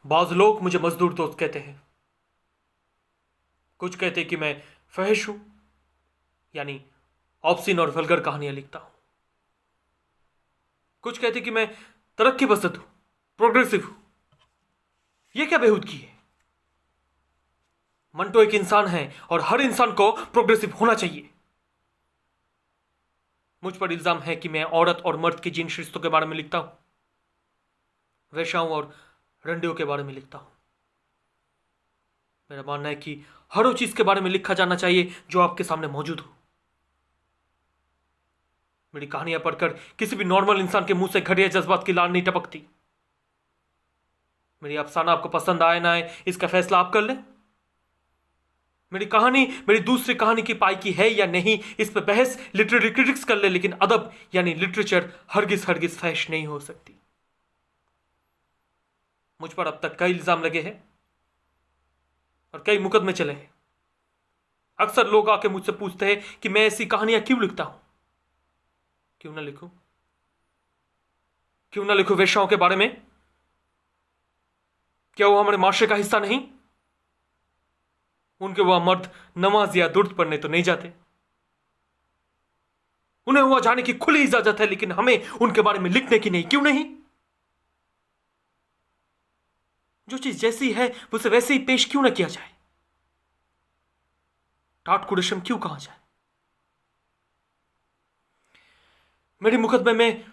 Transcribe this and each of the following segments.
बाज लोग मुझे मजदूर दोस्त कहते हैं, कुछ कहते कि मैं फहश हूं, यानी ऑब्सिन और वल्गर कहानियां लिखता हूं। कुछ कहते कि मैं तरक्की पसंद हूं, प्रोग्रेसिव हूं। यह क्या बेहूदगी है? मंटो एक इंसान है और हर इंसान को प्रोग्रेसिव होना चाहिए। मुझ पर इल्जाम है कि मैं औरत और मर्द के जिन रिश्तों के बारे में लिखता हूं, वेश्याओं और रंडियों के बारे में लिखता हूं। मेरा मानना है कि हर वो चीज के बारे में लिखा जाना चाहिए जो आपके सामने मौजूद हो। मेरी कहानियां पढ़कर किसी भी नॉर्मल इंसान के मुंह से घटिया जज्बात की लार नहीं टपकती। मेरी अफसाना आपको पसंद आए ना आए, इसका फैसला आप कर लें। मेरी कहानी मेरी दूसरी कहानी की पाई की है या नहीं, इस पर बहस लिटरेरी क्रिटिक्स कर ले, लेकिन अदब यानी लिटरेचर हरगिज हरगिज फैश नहीं हो सकती। मुझ पर अब तक कई इल्जाम लगे हैं और कई मुकदमे चले हैं। अक्सर लोग आके मुझसे पूछते हैं कि मैं ऐसी कहानियां क्यों लिखता हूं। क्यों ना लिखूं? क्यों ना लिखूं वेश्याओं के बारे में? क्या वो हमारे माशरे का हिस्सा नहीं? उनके वह मर्द नमाज या दुर्द पढ़ने तो नहीं जाते। उन्हें वहां जाने की खुली इजाजत है, लेकिन हमें उनके बारे में लिखने की नहीं। क्यों नहीं? जो चीज जैसी है उसे वैसे ही पेश क्यों ना किया जाए? टाट कुरेशम क्यों कहा जाए? मेरे मुकदमे में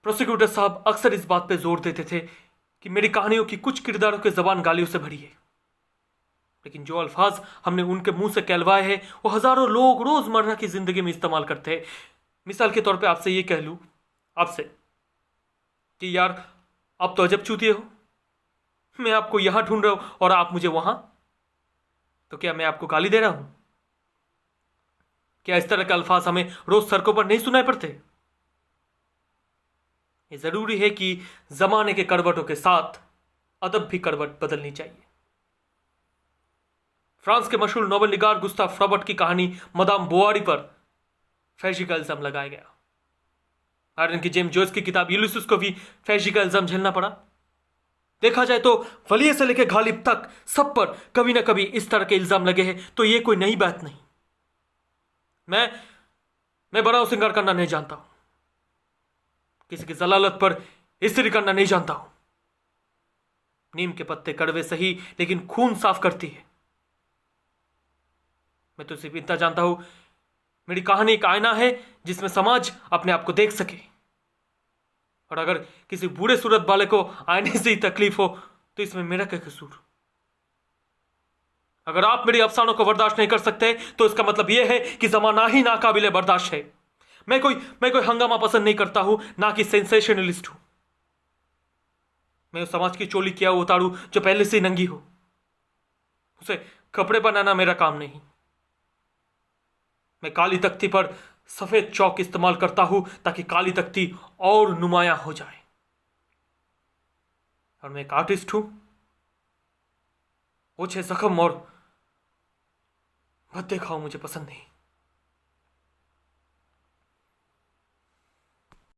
प्रोसिक्यूटर साहब अक्सर इस बात पर जोर देते थे कि मेरी कहानियों की कुछ किरदारों की जबान गालियों से भरी है, लेकिन जो अल्फाज हमने उनके मुंह से कहलवाए हैं वो हजारों लोग रोजमर्रा की जिंदगी में इस्तेमाल करते हैं। मिसाल के तौर पे आपसे ये कह लूं आपसे कि यार आप तो अजब चूतिए हो, मैं आपको यहां ढूंढ रहा हूं और आप मुझे वहां। तो क्या मैं आपको गाली दे रहा हूं? क्या इस तरह के अल्फाज हमें रोज सड़कों पर नहीं सुनाई पड़ते? ये जरूरी है कि जमाने के करवटों के साथ अदब भी करवट बदलनी चाहिए। फ्रांस के मशहूर नोबेल निगार गुस्ताव फ्रॉबर्ट की कहानी मदाम बोआरी पर फैशी का इल्जाम लगाया गया। आयरन की जेम्स जॉयस की किताब यूलिसिस को भी फैशी का इल्जाम झेलना पड़ा। देखा जाए तो वलिय से लेकर गालिब तक सब पर कभी ना कभी इस तरह के इल्जाम लगे हैं, तो यह कोई नई बात नहीं। मैं बनाव सिंगार करना नहीं जानता हूं, किसी की जलालत पर इस्त्री करना नहीं जानता हूं। नीम के पत्ते कड़वे सही, लेकिन खून साफ करती है। मैं तो सिर्फ इतना जानता हूं, मेरी कहानी एक आईना है जिसमें समाज अपने आप को देख सके। और अगर किसी बूढ़े सूरत वाले को आईने से ही तकलीफ हो तो इसमें मेरा क्या कसूर? अगर आप मेरी अफसानों को बर्दाश्त नहीं कर सकते तो इसका मतलब यह है कि जमाना ही नाकाबिले बर्दाश्त है। मैं कोई हंगामा पसंद नहीं करता हूं, ना कि सेंसेशनलिस्ट हूं। मैं उस समाज की चोली क्या उतारू जो पहले से ही नंगी हो। उसे कपड़े बनाना मेरा काम नहीं। मैं काली तख्ती पर सफेद चौक इस्तेमाल करता हूं ताकि काली तख्ती और नुमाया हो जाए। और मैं एक आर्टिस्ट हूं। ओछे जख्म और भद्दे खाओ मुझे पसंद नहीं।